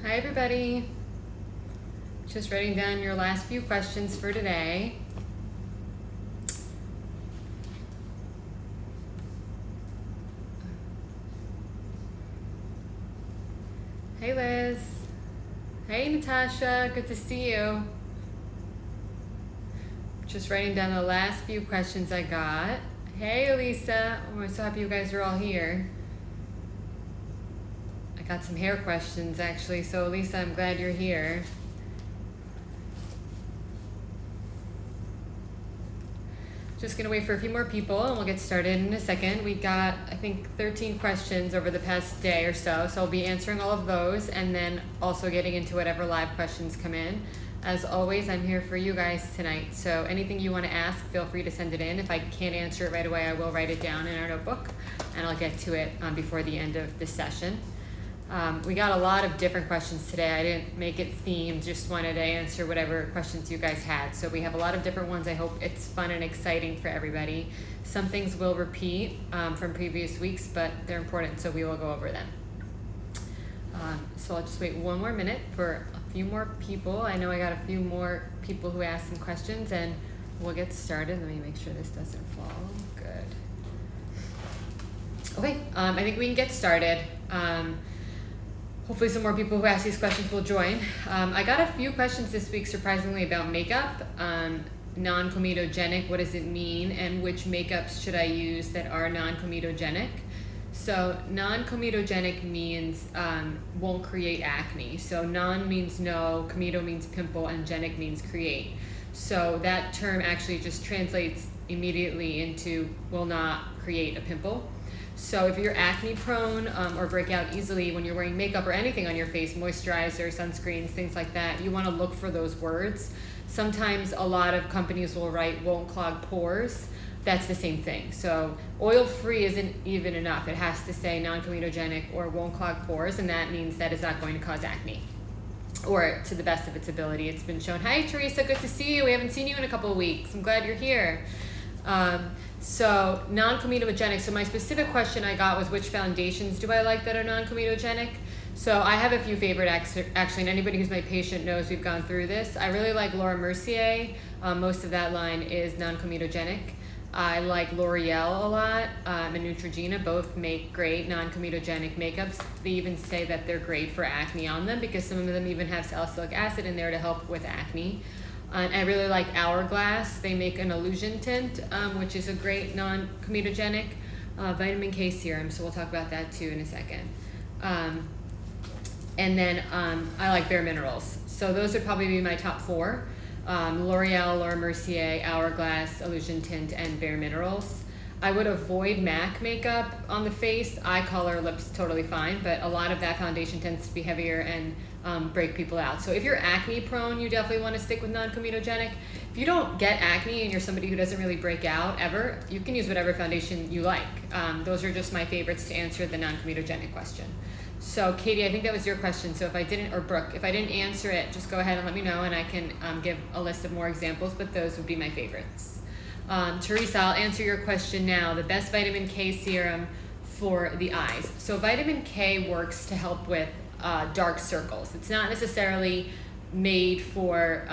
Hi everybody. Just writing down your last few questions for today. Hey Liz. Hey Natasha, good to see you. Just writing down the last few questions I got. Hey Elisa, oh, I'm so happy you guys are all here. I got some hair questions actually, so Elisa, I'm glad you're here. Just gonna wait for a few more people and we'll get started in a second. We got, I think, 13 questions over the past day or so I'll be answering all of those and then also getting into whatever live questions come in. As always, I'm here for you guys tonight, so anything you want to ask, feel free to send it in. If I can't answer it right away, I will write it down in our notebook and I'll get to it before the end of this session. We got a lot of different questions today. I didn't make it themed, just wanted to answer whatever questions you guys had. So we have a lot of different ones. I hope it's fun and exciting for everybody. Some things will repeat from previous weeks, but they're important, so we will go over them. So I'll just wait one more minute for a few more people. I know I got a few more people who asked some questions, and we'll get started. Let me make sure this doesn't fall. Good. Okay, I think we can get started. Hopefully some more people who ask these questions will join. I got a few questions this week, surprisingly, about makeup. Non-comedogenic, what does it mean? And which makeups should I use that are non-comedogenic? So non-comedogenic means won't create acne. So non means no, comedo means pimple, and genic means create. So that term actually just translates immediately into will not create a pimple. So if you're acne prone or break out easily when you're wearing makeup or anything on your face, moisturizer, sunscreens, things like that, you want to look for those words. Sometimes a lot of companies will write won't clog pores. That's the same thing. So oil-free isn't even enough. It has to say non-comedogenic or won't clog pores, and that means that it's not going to cause acne, or to the best of its ability. It's been shown. Hi Teresa, good to see you. We haven't seen you in a couple of weeks. I'm glad you're here. So non-comedogenic, so my specific question I got was which foundations do I like that are non-comedogenic? So I have a few favorite actually, and anybody who's my patient knows we've gone through this. I really like Laura Mercier. Most of that line is non-comedogenic. I like L'Oreal a lot, and Neutrogena. Both make great non-comedogenic makeups. They even say that they're great for acne on them because some of them even have salicylic acid in there to help with acne. I really like Hourglass. They make an illusion tint, which is a great non-comedogenic vitamin K serum, so we'll talk about that too in a second. And then I like Bare Minerals. So those would probably be my top four. L'Oreal, Laura Mercier, Hourglass, Illusion Tint, and Bare Minerals. I would avoid MAC makeup on the face. Eye color, lips, totally fine, but a lot of that foundation tends to be heavier and break people out. So if you're acne prone, you definitely want to stick with non-comedogenic. If you don't get acne and you're somebody who doesn't really break out ever, you can use whatever foundation you like. Those are just my favorites to answer the non-comedogenic question. So Katie, I think that was your question. So if I didn't, or Brooke, if I didn't answer it, just go ahead and let me know and I can give a list of more examples, but those would be my favorites. Teresa, I'll answer your question now. The best vitamin K serum for the eyes. So vitamin K works to help with dark circles. It's not necessarily made for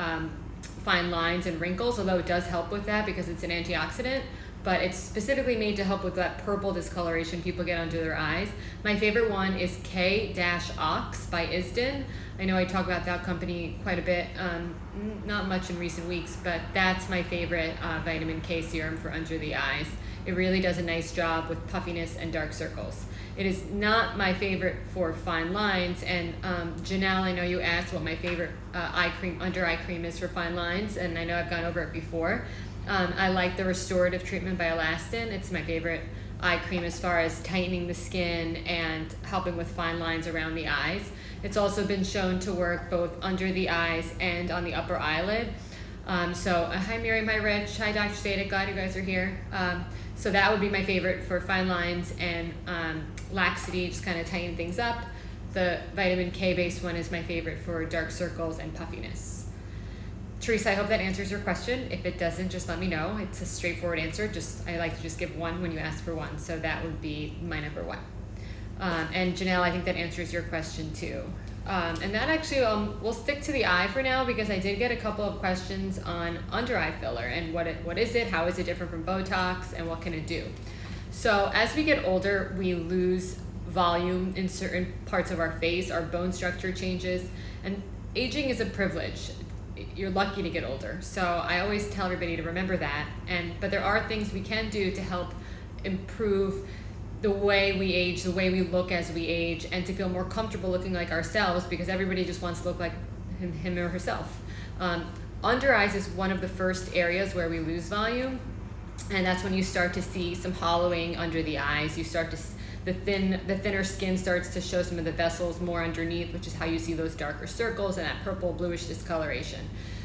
fine lines and wrinkles, although it does help with that because it's an antioxidant, but it's specifically made to help with that purple discoloration people get under their eyes. My favorite one is K-Ox by Isden. I know I talk about that company quite a bit, not much in recent weeks, but that's my favorite vitamin K serum for under the eyes. It really does a nice job with puffiness and dark circles. It is not my favorite for fine lines, and Janelle, I know you asked what my favorite under eye cream is for fine lines, and I know I've gone over it before. I like the Restorative Treatment by Elastin. It's my favorite eye cream as far as tightening the skin and helping with fine lines around the eyes. It's also been shown to work both under the eyes and on the upper eyelid. Hi Miriam, hi Rich, hi Dr. Sadek, glad you guys are here. So that would be my favorite for fine lines and laxity, just kind of tighten things up. The vitamin K based one is my favorite for dark circles and puffiness. Teresa, I hope that answers your question. If it doesn't, just let me know. It's a straightforward answer. I like to just give one when you ask for one. So that would be my number one. And Janelle, I think that answers your question too. And that actually, we'll stick to the eye for now because I did get a couple of questions on under eye filler and what is it, how is it different from Botox, and what can it do. So as we get older, we lose volume in certain parts of our face, our bone structure changes, and aging is a privilege. You're lucky to get older. So I always tell everybody to remember that. But there are things we can do to help improve the way we age, the way we look as we age, and to feel more comfortable looking like ourselves, because everybody just wants to look like him or herself. Under eyes is one of the first areas where we lose volume, and that's when you start to see some hollowing under the eyes. You start to the thinner skin starts to show some of the vessels more underneath, which is how you see those darker circles and that purple bluish discoloration.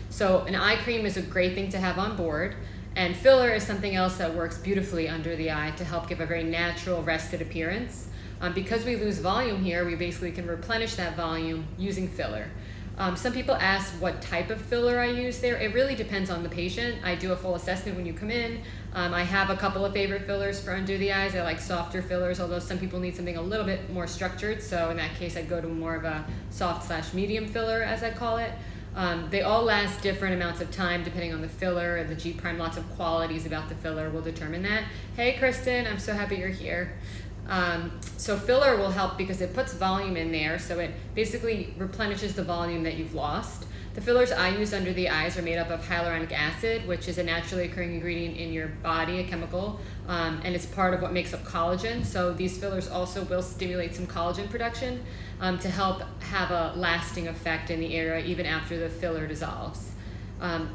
So an eye cream is a great thing to have on board. And filler is something else that works beautifully under the eye to help give a very natural, rested appearance. Because we lose volume here, we basically can replenish that volume using filler. Some people ask what type of filler I use there. It really depends on the patient. I do a full assessment when you come in. I have a couple of favorite fillers for under the eyes. I like softer fillers, although some people need something a little bit more structured. So in that case, I'd go to more of a soft/medium filler, as I call it. They all last different amounts of time depending on the filler and the G prime. Lots of qualities about the filler will determine that. Hey Kristen, I'm so happy you're here. So filler will help because it puts volume in there, so it basically replenishes the volume that you've lost. The fillers I use under the eyes are made up of hyaluronic acid, which is a naturally occurring ingredient in your body, a chemical, and it's part of what makes up collagen. So these fillers also will stimulate some collagen production to help have a lasting effect in the area even after the filler dissolves.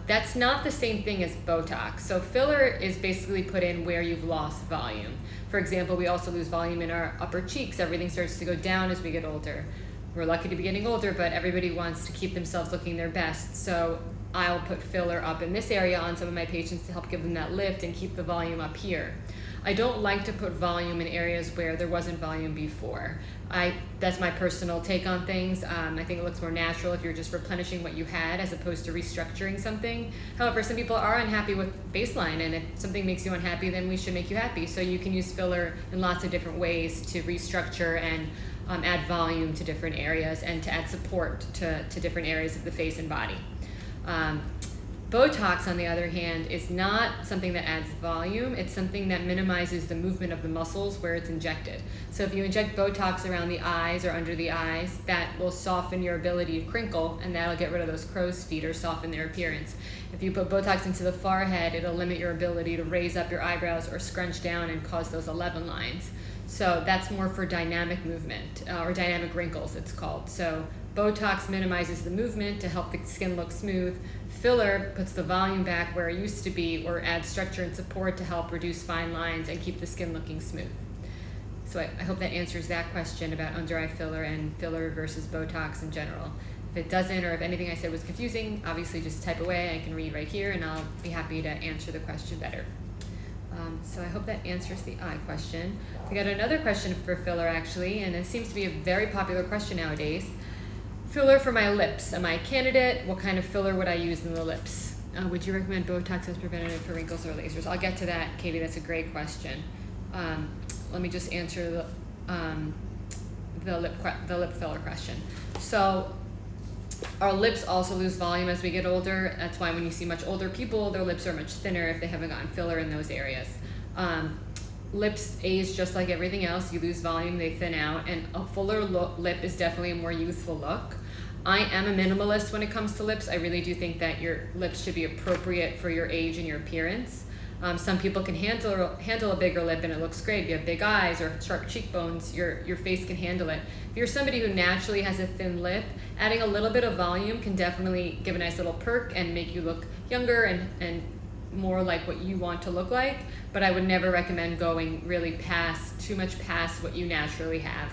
That's not the same thing as Botox. So filler is basically put in where you've lost volume. For example, we also lose volume in our upper cheeks. Everything starts to go down as we get older. We're lucky to be getting older, but everybody wants to keep themselves looking their best. So I'll put filler up in this area on some of my patients to help give them that lift and keep the volume up here. I don't like to put volume in areas where there wasn't volume before. That's my personal take on things. I think it looks more natural if you're just replenishing what you had as opposed to restructuring something. However, some people are unhappy with baseline, and if something makes you unhappy, then we should make you happy. So you can use filler in lots of different ways to restructure and add volume to different areas and to add support to different areas of the face and body. Botox, on the other hand, is not something that adds volume. It's something that minimizes the movement of the muscles where it's injected. So if you inject Botox around the eyes or under the eyes, that will soften your ability to crinkle, and that'll get rid of those crow's feet or soften their appearance. If you put Botox into the forehead, it'll limit your ability to raise up your eyebrows or scrunch down and cause those 11 lines. So that's more for dynamic movement, or dynamic wrinkles, it's called. So Botox minimizes the movement to help the skin look smooth. Filler puts the volume back where it used to be, or adds structure and support to help reduce fine lines and keep the skin looking smooth. So I hope that answers that question about under eye filler and filler versus Botox in general. If it doesn't, or if anything I said was confusing, obviously just type away. I can read right here, and I'll be happy to answer the question better. So I hope that answers the eye question. We got another question for filler, actually, and it seems to be a very popular question nowadays. Filler for my lips. Am I a candidate? What kind of filler would I use in the lips? Would you recommend Botox as preventative for wrinkles or lasers? I'll get to that, Katie. That's a great question. Let me just answer the lip filler question. So our lips also lose volume as we get older. That's why when you see much older people, their lips are much thinner if they haven't gotten filler in those areas. Lips age just like everything else. You lose volume, they thin out, and a fuller lip is definitely a more youthful look. I am a minimalist when it comes to lips. I really do think that your lips should be appropriate for your age and your appearance. Some people can handle a bigger lip and it looks great. If you have big eyes or sharp cheekbones, your face can handle it. If you're somebody who naturally has a thin lip, adding a little bit of volume can definitely give a nice little perk and make you look younger and more like what you want to look like. But I would never recommend going really too much past what you naturally have.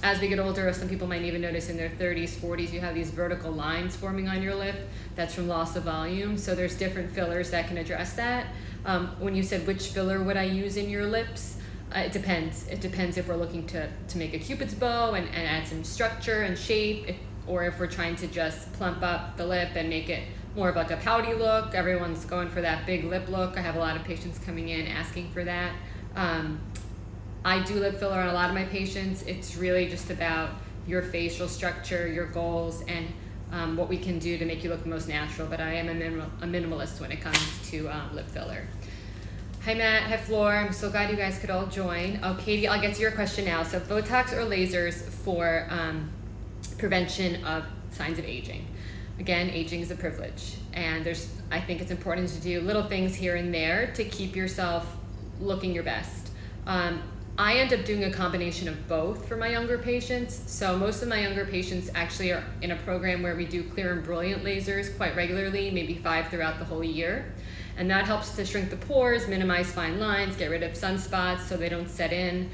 As we get older, some people might even notice in their 30s, 40s, you have these vertical lines forming on your lip. That's from loss of volume. So there's different fillers that can address that. When you said which filler would I use in your lips, it depends. It depends if we're looking to make a Cupid's bow and add some structure and shape, or if we're trying to just plump up the lip and make it more of like a pouty look. Everyone's going for that big lip look. I have a lot of patients coming in asking for that. I do lip filler on a lot of my patients. It's really just about your facial structure, your goals, and what we can do to make you look the most natural. But I am a minimalist when it comes to lip filler. Hi Matt, hi Floor. I'm so glad you guys could all join. Oh, Katie, I'll get to your question now. So Botox or lasers for prevention of signs of aging. Again, aging is a privilege, and I think it's important to do little things here and there to keep yourself looking your best. I end up doing a combination of both for my younger patients. So most of my younger patients actually are in a program where we do clear and brilliant lasers quite regularly, maybe 5 throughout the whole year. And that helps to shrink the pores, minimize fine lines, get rid of sunspots so they don't set in,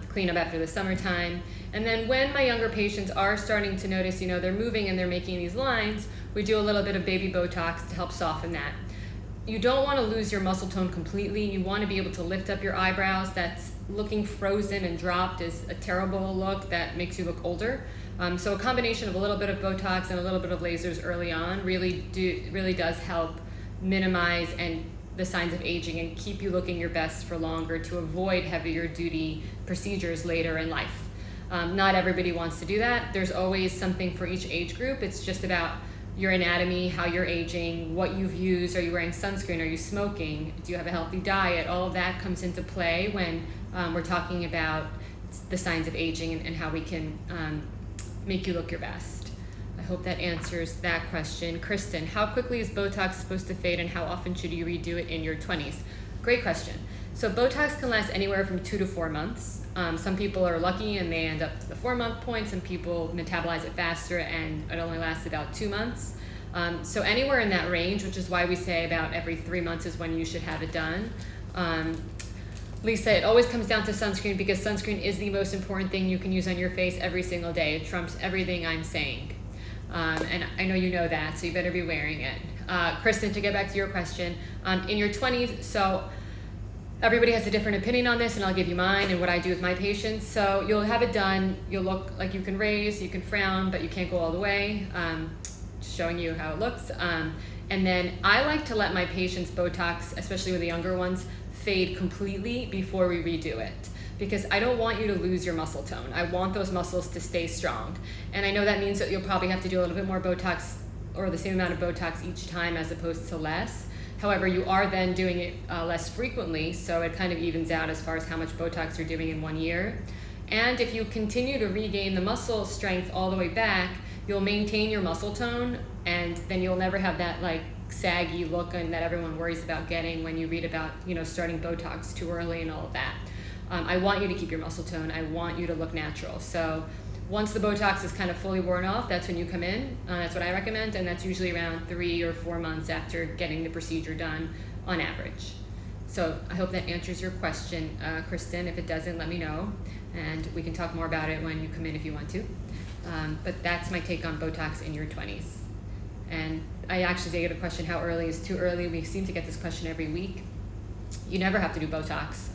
clean up after the summertime. And then when my younger patients are starting to notice, they're moving and they're making these lines, we do a little bit of baby Botox to help soften that. You don't want to lose your muscle tone completely. You want to be able to lift up your eyebrows. That's looking frozen and dropped is a terrible look that makes you look older. So a combination of a little bit of Botox and a little bit of lasers early on really does help minimize the signs of aging and keep you looking your best for longer to avoid heavier duty procedures later in life. Not everybody wants to do that. There's always something for each age group. It's just about your anatomy, how you're aging, what you've used. Are you wearing sunscreen? Are you smoking? Do you have a healthy diet? All of that comes into play when we're talking about the signs of aging and how we can make you look your best. I hope that answers that question. Kristen, how quickly is Botox supposed to fade and how often should you redo it in your 20s? Great question. So Botox can last anywhere from 2 to 4 months. Some people are lucky and they end up to the 4-month point. Some people metabolize it faster and it only lasts about 2 months. So anywhere in that range, which is why we say about every 3 months is when you should have it done. Lisa, it always comes down to sunscreen because sunscreen is the most important thing you can use on your face every single day. It trumps everything I'm saying. And I know you know that, so you better be wearing it. Kristen, to get back to your question, in your 20s, so everybody has a different opinion on this, and I'll give you mine and what I do with my patients. So you'll have it done, you'll look like you can raise, you can frown, but you can't go all the way, showing you how it looks. And then I like to let my patients Botox, especially with the younger ones, fade completely before we redo it. Because I don't want you to lose your muscle tone. I want those muscles to stay strong. And I know that means that you'll probably have to do a little bit more Botox or the same amount of Botox each time as opposed to less. However, you are then doing it less frequently, so it kind of evens out as far as how much Botox you're doing in 1 year. And if you continue to regain the muscle strength all the way back, you'll maintain your muscle tone, and then you'll never have that like saggy look and that everyone worries about getting when you read about starting Botox too early and all of that. I want you to keep your muscle tone. I want you to look natural. So once the Botox is kind of fully worn off, that's when you come in. That's what I recommend, and that's usually around 3 or 4 months after getting the procedure done on average. So I hope that answers your question, Kristen. If it doesn't, let me know, and we can talk more about it when you come in if you want to. But that's my take on Botox in your 20s. And I actually did get a question, how early is too early? We seem to get this question every week. You never have to do Botox.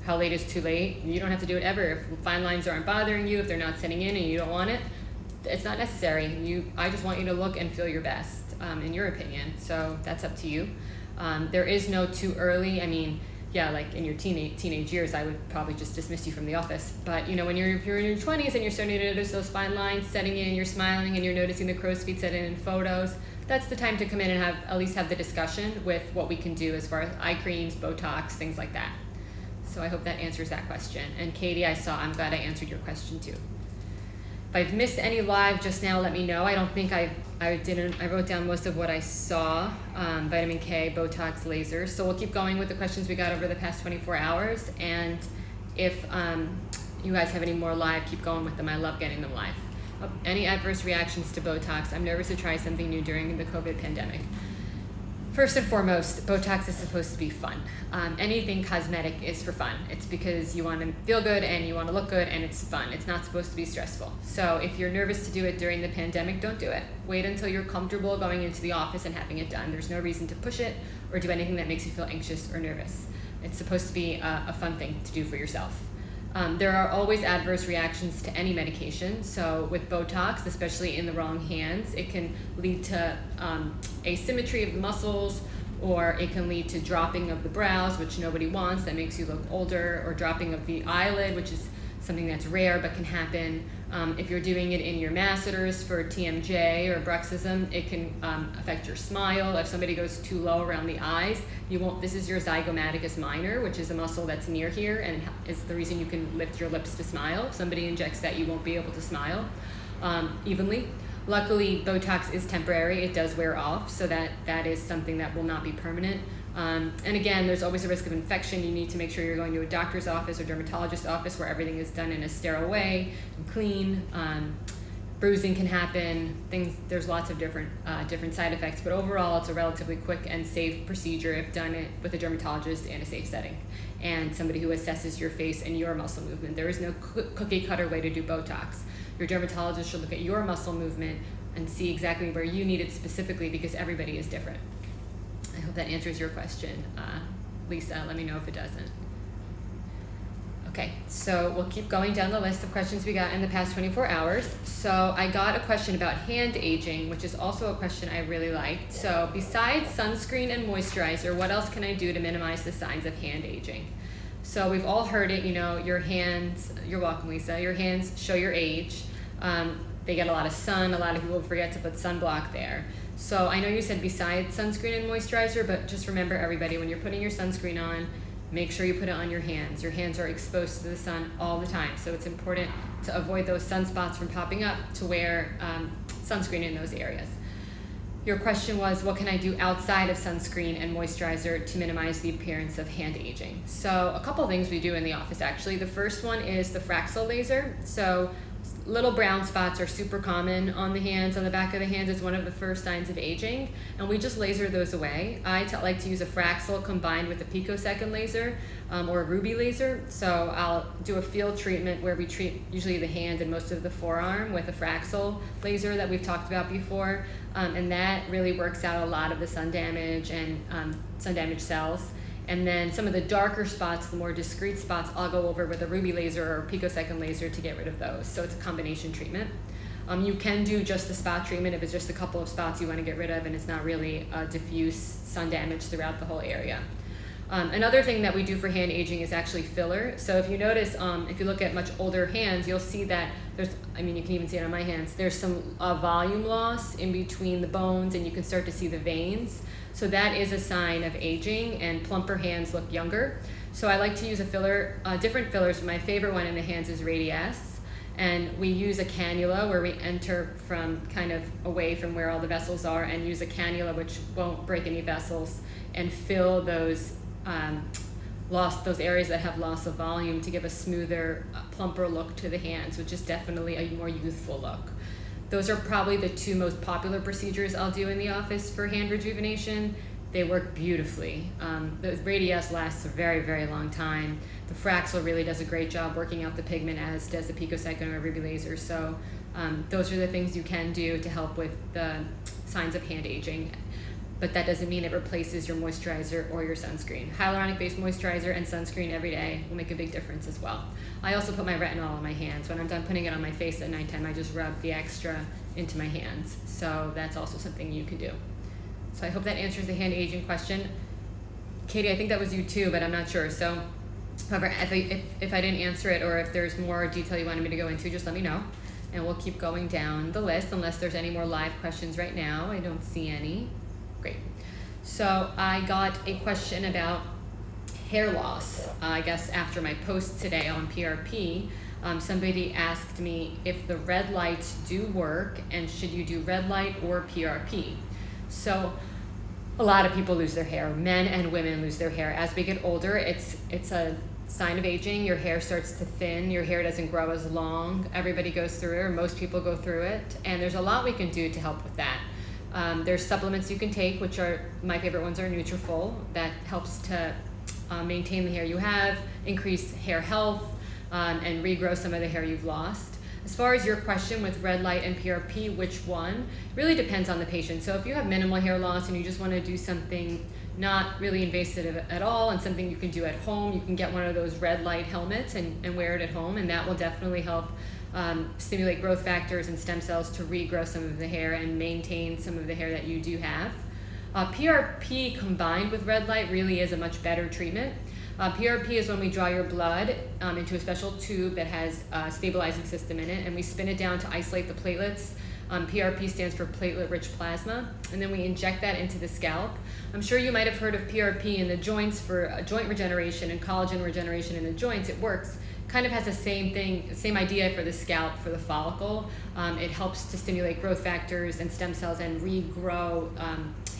How late is too late? You don't have to do it ever. If fine lines aren't bothering you, if they're not setting in and you don't want it, it's not necessary. I just want you to look and feel your best, in your opinion. So that's up to you. There is no too early. I mean, yeah, like in your teenage years, I would probably just dismiss you from the office. But if you're in your 20s and you're starting to notice those fine lines setting in, you're smiling and you're noticing the crow's feet set in photos, that's the time to come in and at least have the discussion with what we can do as far as eye creams, Botox, things like that. So I hope that answers that question. And Katie, I'm glad I answered your question too. If I've missed any live just now, let me know. I don't think I wrote down most of what I saw, vitamin K, Botox, lasers. So we'll keep going with the questions we got over the past 24 hours. And if you guys have any more live, keep going with them. I love getting them live. Any adverse reactions to Botox? I'm nervous to try something new during the COVID pandemic. First and foremost, Botox is supposed to be fun. Anything cosmetic is for fun. It's because you want to feel good and you want to look good and it's fun. It's not supposed to be stressful. So if you're nervous to do it during the pandemic, don't do it. Wait until you're comfortable going into the office and having it done. There's no reason to push it or do anything that makes you feel anxious or nervous. It's supposed to be a fun thing to do for yourself. There are always adverse reactions to any medication. So with Botox, especially in the wrong hands, it can lead to asymmetry of the muscles or it can lead to dropping of the brows, which nobody wants. That makes you look older, or dropping of the eyelid, which is something that's rare but can happen. If you're doing it in your masseters for TMJ or bruxism, it can affect your smile. If somebody goes too low around the eyes, you won't. This is your zygomaticus minor, which is a muscle that's near here and is the reason you can lift your lips to smile. If somebody injects that, you won't be able to smile evenly. Luckily, Botox is temporary. It does wear off, so that is something that will not be permanent. And again, there's always a risk of infection. You need to make sure you're going to a doctor's office or dermatologist's office where everything is done in a sterile way and clean. Bruising can happen. There's lots of different side effects, but overall, it's a relatively quick and safe procedure if done it with a dermatologist in a safe setting and somebody who assesses your face and your muscle movement. There is no cookie cutter way to do Botox. Your dermatologist should look at your muscle movement and see exactly where you need it specifically, because everybody is different. I hope that answers your question, Lisa. Let me know if it doesn't. Okay, so we'll keep going down the list of questions we got in the past 24 hours. So I got a question about hand aging, which is also a question I really liked. So besides sunscreen and moisturizer, what else can I do to minimize the signs of hand aging? So we've all heard it, your hands, you're welcome, Lisa, your hands show your age. They get a lot of sun. A lot of people forget to put sunblock there. So I know you said besides sunscreen and moisturizer, but just remember, everybody, when you're putting your sunscreen on, make sure you put it on your hands. Your hands are exposed to the sun all the time, so it's important to avoid those sunspots from popping up, to wear sunscreen in those areas. Your question was, what can I do outside of sunscreen and moisturizer to minimize the appearance of hand aging? So a couple things we do in the office, actually. The first one is the Fraxel laser. So little brown spots are super common on the hands, on the back of the hands. It's one of the first signs of aging, and we just laser those away. I like to use a Fraxel combined with a picosecond laser or a ruby laser. So I'll do a field treatment where we treat usually the hand and most of the forearm with a Fraxel laser that we've talked about before, and that really works out a lot of the sun damage and sun damaged cells. And then some of the darker spots, the more discrete spots, I'll go over with a ruby laser or picosecond laser to get rid of those. So it's a combination treatment. You can do just the spot treatment if it's just a couple of spots you want to get rid of and it's not really diffuse sun damage throughout the whole area. Another thing that we do for hand aging is actually filler. So if you notice, if you look at much older hands, you'll see that you can even see it on my hands, there's some volume loss in between the bones, and you can start to see the veins. So that is a sign of aging, and plumper hands look younger. So I like to use a filler, different fillers. My favorite one in the hands is Radiesse, and we use a cannula where we enter from kind of away from where all the vessels are, and use a cannula which won't break any vessels, and fill those those areas that have loss of volume to give a smoother, plumper look to the hands, which is definitely a more youthful look. Those are probably the two most popular procedures I'll do in the office for hand rejuvenation. They work beautifully. The Radiesse lasts a very, very long time. The Fraxel really does a great job working out the pigment, as does the picosecond or ruby laser. So those are the things you can do to help with the signs of hand aging. But that doesn't mean it replaces your moisturizer or your sunscreen. Hyaluronic-based moisturizer and sunscreen every day will make a big difference as well. I also put my retinol on my hands. When I'm done putting it on my face at nighttime, I just rub the extra into my hands. So that's also something you can do. So I hope that answers the hand aging question. Katie, I think that was you too, but I'm not sure. So however, if I didn't answer it, or if there's more detail you wanted me to go into, just let me know. And we'll keep going down the list unless there's any more live questions right now. I don't see any. Great. So I got a question about hair loss. I guess after my post today on PRP, somebody asked me if the red lights do work, and should you do red light or PRP? So a lot of people lose their hair. Men and women lose their hair. As we get older, it's a sign of aging. Your hair starts to thin. Your hair doesn't grow as long. Everybody goes through it, or most people go through it. And there's a lot we can do to help with that. There's supplements you can take, which are, my favorite ones are Nutrafol. That helps to maintain the hair you have, increase hair health, and regrow some of the hair you've lost. As far as your question with red light and PRP, which one? Really depends on the patient. So if you have minimal hair loss and you just want to do something not really invasive at all, and something you can do at home, you can get one of those red light helmets and wear it at home, and that will definitely help stimulate growth factors and stem cells to regrow some of the hair and maintain some of the hair that you do have. PRP combined with red light really is a much better treatment. PRP is when we draw your blood into a special tube that has a stabilizing system in it, and we spin it down to isolate the platelets. PRP stands for platelet-rich plasma, and then we inject that into the scalp. I'm sure you might have heard of PRP in the joints for joint regeneration and collagen regeneration in the joints. It works. Kind of has the same thing, same idea for the scalp, for the follicle. It helps to stimulate growth factors and stem cells and regrow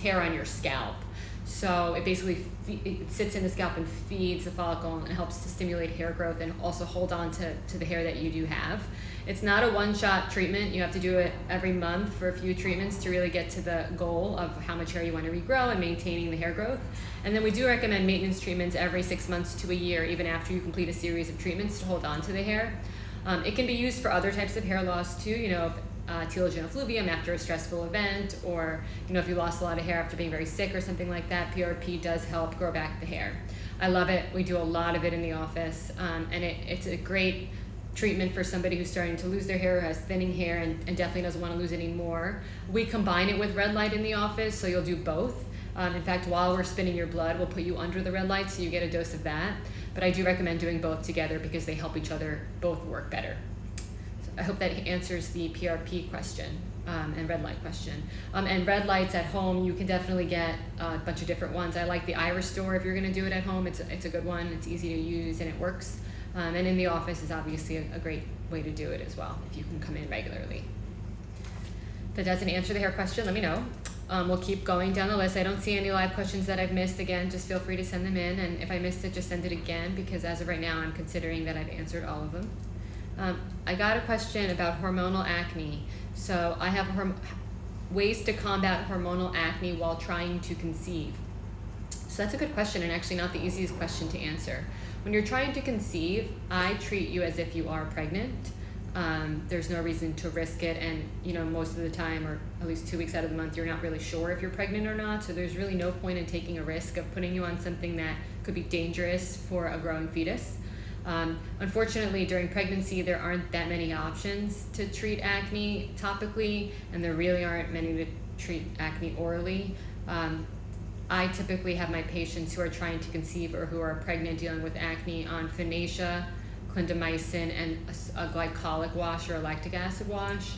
hair on your scalp. So it basically it sits in the scalp and feeds the follicle and helps to stimulate hair growth and also hold on to the hair that you do have. It's not a one-shot treatment. You have to do it every month for a few treatments to really get to the goal of how much hair you want to regrow and maintaining the hair growth. And then we do recommend maintenance treatments every 6 months to a year, even after you complete a series of treatments to hold on to the hair. It can be used for other types of hair loss too, telogen effluvium after a stressful event, or if you lost a lot of hair after being very sick or something like that. PRP does help grow back the hair. I love it. We do a lot of it in the office, and it's a great treatment for somebody who's starting to lose their hair, has thinning hair, and definitely doesn't want to lose any more. We combine it with red light in the office, so you'll do both. In fact, while we're spinning your blood, we'll put you under the red light so you get a dose of that. But I do recommend doing both together because they help each other both work better. I hope that answers the PRP question and red light question. And red lights at home, you can definitely get a bunch of different ones. I like the Iris Store if you're going to do it at home. It's a good one. It's easy to use and it works. And in the office is obviously a great way to do it as well if you can come in regularly. If that doesn't answer the hair question, let me know. We'll keep going down the list. I don't see any live questions that I've missed. Again, just feel free to send them in. And if I missed it, just send it again because as of right now, I'm considering that I've answered all of them. I got a question about hormonal acne. So I have ways to combat hormonal acne while trying to conceive. So that's a good question and actually not the easiest question to answer. When you're trying to conceive, I treat you as if you are pregnant. There's no reason to risk it, and most of the time, or at least 2 weeks out of the month, you're not really sure if you're pregnant or not, so there's really no point in taking a risk of putting you on something that could be dangerous for a growing fetus. Unfortunately, during pregnancy, there aren't that many options to treat acne topically, and there really aren't many to treat acne orally. I typically have my patients who are trying to conceive or who are pregnant dealing with acne on Finacea, clindamycin, and a glycolic wash or a lactic acid wash.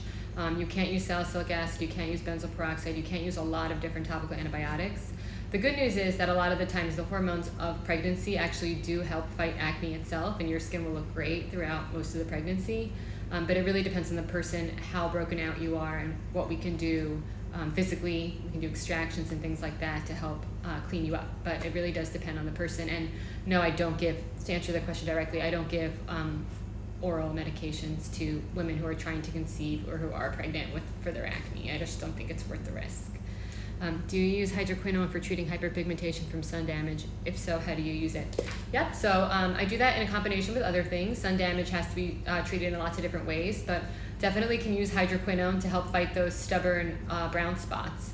You can't use salicylic acid, you can't use benzoyl peroxide, you can't use a lot of different topical antibiotics. The good news is that a lot of the times the hormones of pregnancy actually do help fight acne itself, and your skin will look great throughout most of the pregnancy. But it really depends on the person, how broken out you are, and what we can do physically. We can do extractions and things like that to help clean you up. But it really does depend on the person. And no, I don't give, to answer the question directly, I don't give oral medications to women who are trying to conceive or who are pregnant for their acne. I just don't think it's worth the risk. Do you use hydroquinone for treating hyperpigmentation from sun damage? If so, how do you use it? Yep, so I do that in a combination with other things. Sun damage has to be treated in lots of different ways, but definitely can use hydroquinone to help fight those stubborn brown spots.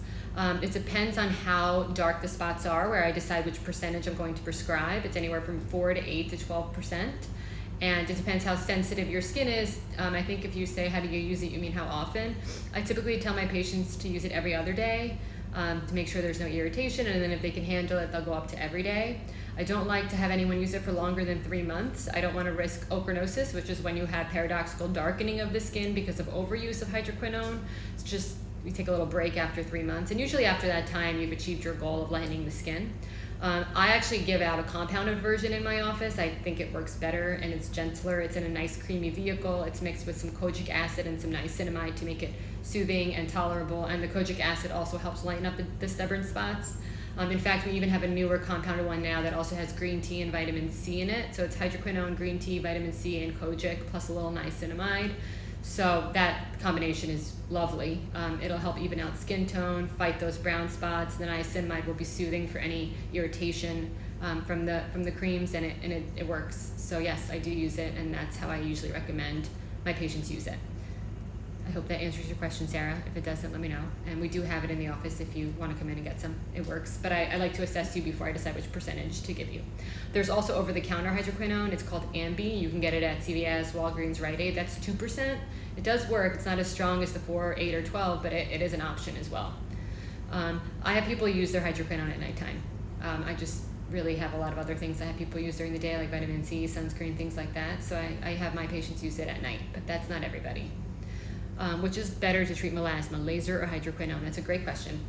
It depends on how dark the spots are, where I decide which percentage I'm going to prescribe. It's anywhere from 4 to 8 to 12%. And it depends how sensitive your skin is. I think if you say how do you use it, you mean how often. I typically tell my patients to use it every other day. To make sure there's no irritation, and then if they can handle it, they'll go up to every day. I don't like to have anyone use it for longer than 3 months. I don't want to risk ochronosis, which is when you have paradoxical darkening of the skin because of overuse of hydroquinone. It's just, you take a little break after 3 months, and usually after that time, you've achieved your goal of lightening the skin. I actually give out a compounded version in my office. I think it works better and it's gentler. It's in a nice creamy vehicle. It's mixed with some kojic acid and some niacinamide to make it soothing and tolerable. And the kojic acid also helps lighten up the stubborn spots. In fact, we even have a newer compounded one now that also has green tea and vitamin C in it. So it's hydroquinone, green tea, vitamin C, and kojic, plus a little niacinamide. So that combination is lovely. It'll help even out skin tone, fight those brown spots. The niacinamide will be soothing for any irritation from the creams, and it works. So yes, I do use it, and that's how I usually recommend my patients use it. I hope that answers your question, Sarah. If it doesn't, let me know. And we do have it in the office if you want to come in and get some. It works. But I like to assess you before I decide which percentage to give you. There's also over-the-counter hydroquinone. It's called Ambi. You can get it at CVS, Walgreens, Rite Aid. That's 2%. It does work. It's not as strong as the 4, 8, or 12, but it is an option as well. I have people use their hydroquinone at nighttime. I just really have a lot of other things I have people use during the day, like vitamin C, sunscreen, things like that. So I have my patients use it at night, but that's not everybody. Which is better to treat melasma, laser or hydroquinone? That's a great question.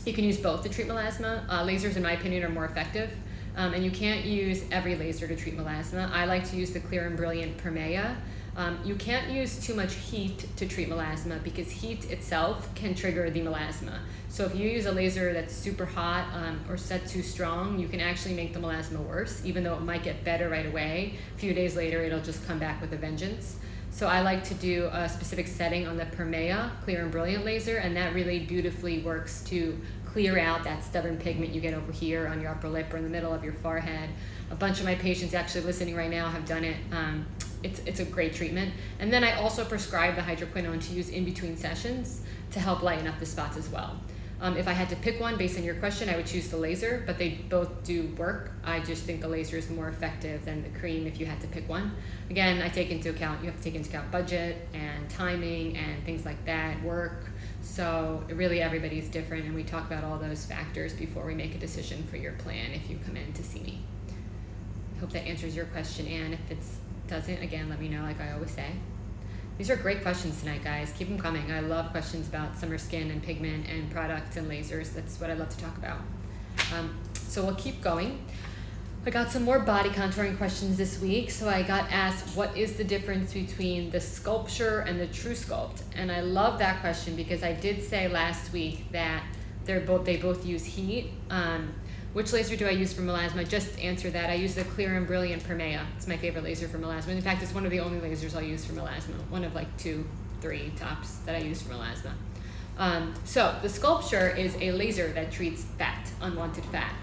You can use both to treat melasma. Lasers, in my opinion, are more effective. And you can't use every laser to treat melasma. I like to use the Clear and Brilliant Permea. You can't use too much heat to treat melasma because heat itself can trigger the melasma. So if you use a laser that's super hot or set too strong, you can actually make the melasma worse, even though it might get better right away. A few days later, it'll just come back with a vengeance. So I like to do a specific setting on the Permea Clear and Brilliant laser, and that really beautifully works to clear out that stubborn pigment you get over here on your upper lip or in the middle of your forehead. A bunch of my patients actually listening right now have done it. It's a great treatment. And then I also prescribe the hydroquinone to use in between sessions to help lighten up the spots as well. If I had to pick one based on your question, I would choose the laser, but they both do work. I just think the laser is more effective than the cream if you had to pick one. Again, you have to take into account budget and timing and things like that, work. So really everybody's different, and we talk about all those factors before we make a decision for your plan if you come in to see me. I hope that answers your question, and if it doesn't, again, let me know like I always say. These are great questions tonight, guys. Keep them coming. I love questions about summer skin and pigment and products and lasers. That's what I love to talk about. So we'll keep going. I got some more body contouring questions this week. So I got asked, what is the difference between the Sculpture and the True Sculpt? And I love that question because I did say last week that they both use heat. Which laser do I use for melasma? Just answer that. I use the Clear and Brilliant Permea. It's my favorite laser for melasma. In fact, it's one of the only lasers I'll use for melasma. One of like 2, 3 tops that I use for melasma. So the Sculpture is a laser that treats fat, unwanted fat.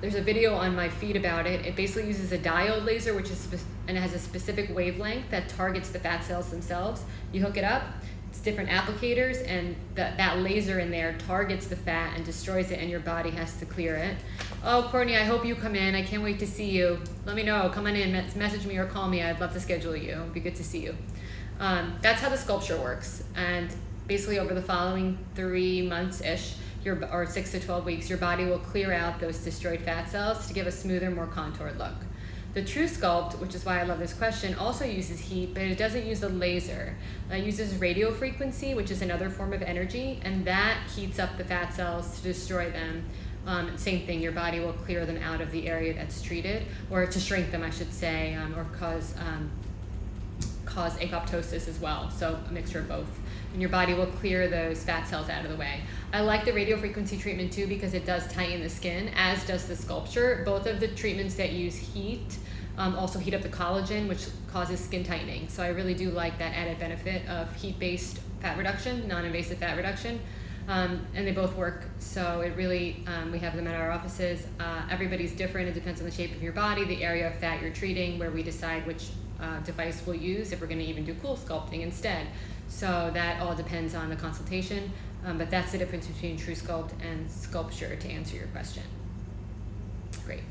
There's a video on my feed about it. It basically uses a diode laser, and it has a specific wavelength that targets the fat cells themselves. You hook it up. It's different applicators, and that laser in there targets the fat and destroys it, and your body has to clear it. Oh, Courtney, I hope you come in. I can't wait to see you. Let me know. Come on in. Message me or call me. I'd love to schedule you. It'd be good to see you. That's how the Sculpture works. And basically over the following 3 months-ish, or 6 to 12 weeks, your body will clear out those destroyed fat cells to give a smoother, more contoured look. The True Sculpt, which is why I love this question, also uses heat, but it doesn't use the laser. It uses radio frequency, which is another form of energy, and that heats up the fat cells to destroy them. Same thing, your body will clear them out of the area that's treated, or to shrink them, I should say, or cause apoptosis as well, so a mixture of both. And your body will clear those fat cells out of the way. I like the radio frequency treatment too because it does tighten the skin, as does the Sculpture. Both of the treatments that use heat also heat up the collagen, which causes skin tightening. So I really do like that added benefit of heat-based fat reduction, non-invasive fat reduction. And they both work, so it really, we have them at our offices. Everybody's different. It depends on the shape of your body, the area of fat you're treating, where we decide which device we'll use, if we're going to even do cool sculpting instead. So that all depends on the consultation, but that's the difference between True Sculpt and Sculpture, to answer your question. Great.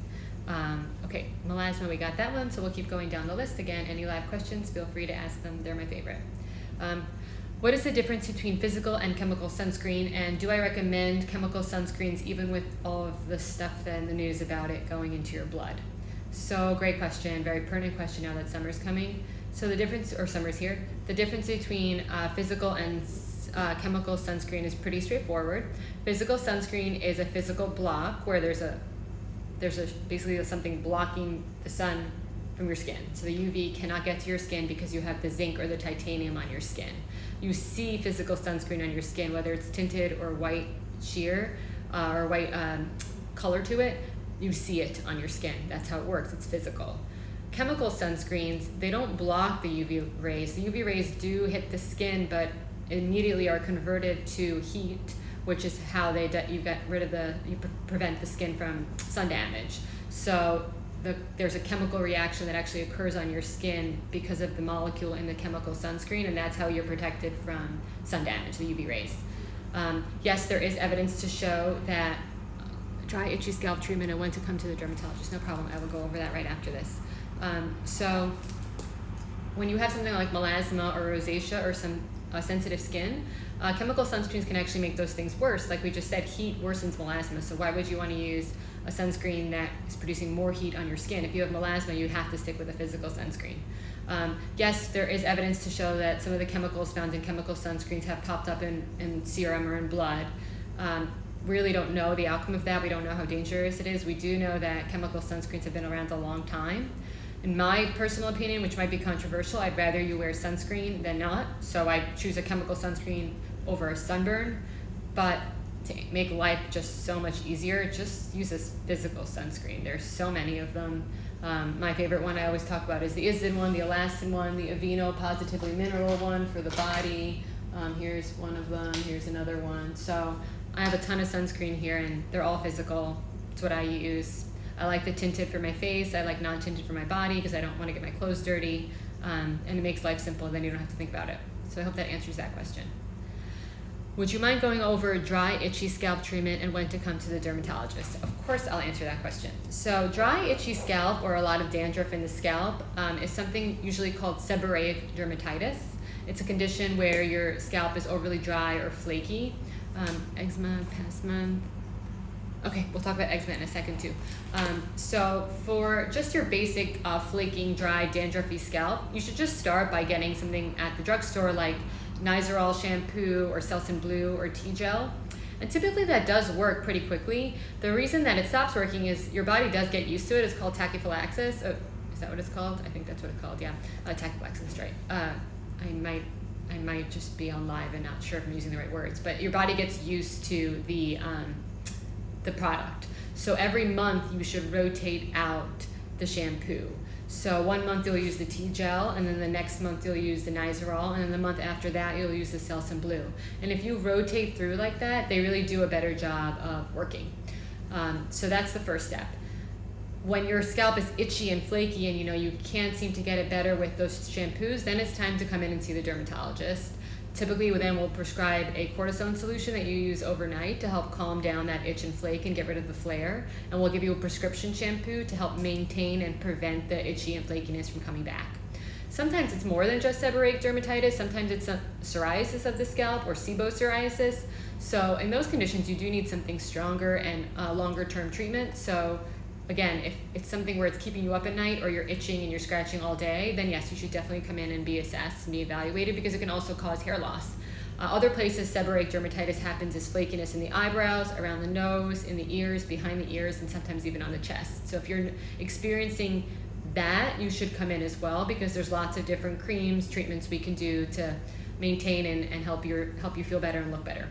Okay, melasma, we got that one, so we'll keep going down the list. Again, any live questions, feel free to ask them. They're my favorite. What is the difference between physical and chemical sunscreen, and do I recommend chemical sunscreens even with all of the stuff in the news about it going into your blood? So great question, very pertinent question now that summer's coming. So the difference, or summer's here, the difference between physical and chemical sunscreen is pretty straightforward. Physical sunscreen is a physical block where there's basically something blocking the sun from your skin. So the UV cannot get to your skin because you have the zinc or the titanium on your skin. You see physical sunscreen on your skin, whether it's tinted or white sheer or white color to it, you see it on your skin. That's how it works, it's physical. Chemical sunscreens, they don't block the UV rays. The UV rays do hit the skin, but immediately are converted to heat, which is how you prevent the skin from sun damage. So there's a chemical reaction that actually occurs on your skin because of the molecule in the chemical sunscreen, and that's how you're protected from sun damage, the UV rays. Yes, there is evidence to show that dry, itchy scalp treatment and when to come to the dermatologist. No problem, I will go over that right after this. So when you have something like melasma or rosacea or some sensitive skin, chemical sunscreens can actually make those things worse. Like we just said, heat worsens melasma, so why would you want to use a sunscreen that is producing more heat on your skin? If you have melasma, you have to stick with a physical sunscreen. Yes, there is evidence to show that some of the chemicals found in chemical sunscreens have popped up in serum or in blood. Really don't know the outcome of that. We don't know how dangerous it is. We do know that chemical sunscreens have been around a long time. In my personal opinion, which might be controversial, I'd rather you wear sunscreen than not. So I choose a chemical sunscreen over a sunburn. But to make life just so much easier, just use a physical sunscreen. There's so many of them. My favorite one I always talk about is the Isin one, the Elastin one, the Aveeno Positively Mineral one for the body. Here's one of them, here's another one. So I have a ton of sunscreen here and they're all physical. It's what I use. I like the tinted for my face. I like non-tinted for my body because I don't want to get my clothes dirty. And it makes life simple, then you don't have to think about it. So I hope that answers that question. Would you mind going over dry, itchy scalp treatment and when to come to the dermatologist? Of course I'll answer that question. So dry, itchy scalp or a lot of dandruff in the scalp is something usually called seborrheic dermatitis. It's a condition where your scalp is overly dry or flaky. Eczema, past month. Okay, we'll talk about eczema in a second too. So for just your basic flaking, dry, dandruffy scalp, you should just start by getting something at the drugstore like Nizoral shampoo or Selsun Blue or T-gel. And typically that does work pretty quickly. The reason that it stops working is your body does get used to it. It's called tachyphylaxis. Oh, is that what it's called? I think that's what it's called, yeah. Tachyphylaxis, right. I might just be on live and not sure if I'm using the right words, but your body gets used to the product. So every month you should rotate out the shampoo. So 1 month you'll use the T-gel, and then the next month you'll use the Nizoral, and then the month after that you'll use the Selsun Blue. And if you rotate through like that, they really do a better job of working. So that's the first step. When your scalp is itchy and flaky and you can't seem to get it better with those shampoos, then it's time to come in and see the dermatologist. Typically, then we'll prescribe a cortisone solution that you use overnight to help calm down that itch and flake and get rid of the flare. And we'll give you a prescription shampoo to help maintain and prevent the itchy and flakiness from coming back. Sometimes it's more than just seborrheic dermatitis. Sometimes it's a psoriasis of the scalp or SIBO psoriasis. So in those conditions, you do need something stronger and longer term treatment. So again, if it's something where it's keeping you up at night or you're itching and you're scratching all day, then yes, you should definitely come in and be assessed and be evaluated because it can also cause hair loss. Other places seborrheic dermatitis happens is flakiness in the eyebrows, around the nose, in the ears, behind the ears, and sometimes even on the chest. So if you're experiencing that, you should come in as well because there's lots of different creams, treatments we can do to maintain and help you feel better and look better.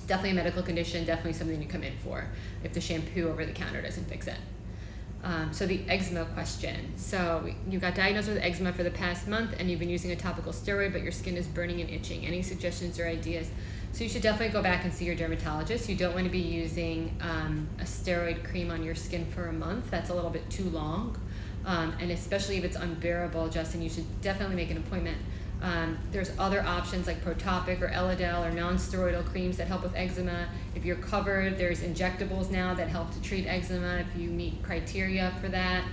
Definitely a medical condition, definitely something to come in for if the shampoo over the counter doesn't fix it. So the eczema question. So you got diagnosed with eczema for the past month and you've been using a topical steroid, but your skin is burning and itching. Any suggestions or ideas? So you should definitely go back and see your dermatologist. You don't want to be using a steroid cream on your skin for a month. That's a little bit too long. And especially if it's unbearable, Justin, you should definitely make an appointment. There's other options like Protopic or Elidel or non-steroidal creams that help with eczema. If you're covered, there's injectables now that help to treat eczema if you meet criteria for that.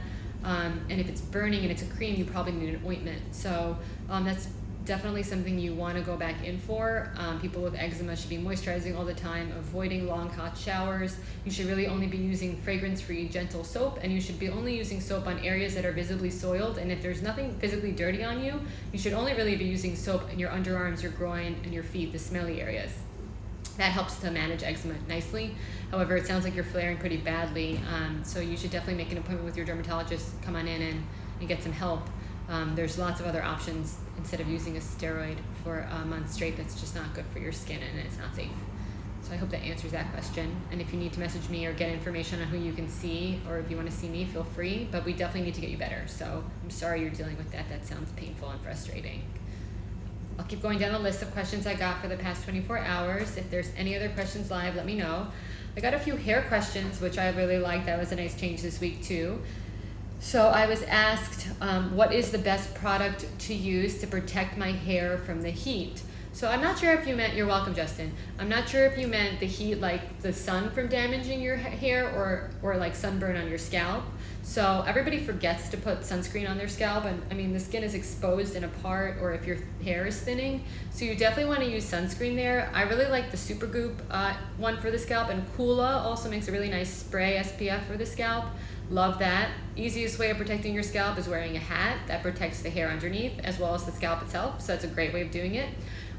And if it's burning and it's a cream, you probably need an ointment. So that's definitely something you want to go back in for. People with eczema should be moisturizing all the time, avoiding long hot showers. You should really only be using fragrance-free gentle soap, and you should be only using soap on areas that are visibly soiled. And if there's nothing physically dirty on you, you should only really be using soap in your underarms, your groin, and your feet, the smelly areas. That helps to manage eczema nicely. However, it sounds like you're flaring pretty badly, so you should definitely make an appointment with your dermatologist, come on in and get some help. There's lots of other options instead of using a steroid for a month straight. That's just not good for your skin and it's not safe. So I hope that answers that question. And if you need to message me or get information on who you can see, or if you want to see me, feel free. But we definitely need to get you better. So I'm sorry you're dealing with that. That sounds painful and frustrating. I'll keep going down the list of questions I got for the past 24 hours. If there's any other questions live, let me know. I got a few hair questions, which I really liked. That was a nice change this week too. So I was asked, what is the best product to use to protect my hair from the heat? So I'm not sure if you meant, you're welcome, Justin. I'm not sure if you meant the heat, like the sun from damaging your hair, or like sunburn on your scalp. So everybody forgets to put sunscreen on their scalp, and I mean the skin is exposed and apart, or if your hair is thinning. So you definitely want to use sunscreen there. I really like the Supergoop one for the scalp, and Kula also makes a really nice spray SPF for the scalp. Love that. Easiest way of protecting your scalp is wearing a hat that protects the hair underneath as well as the scalp itself. So that's a great way of doing it.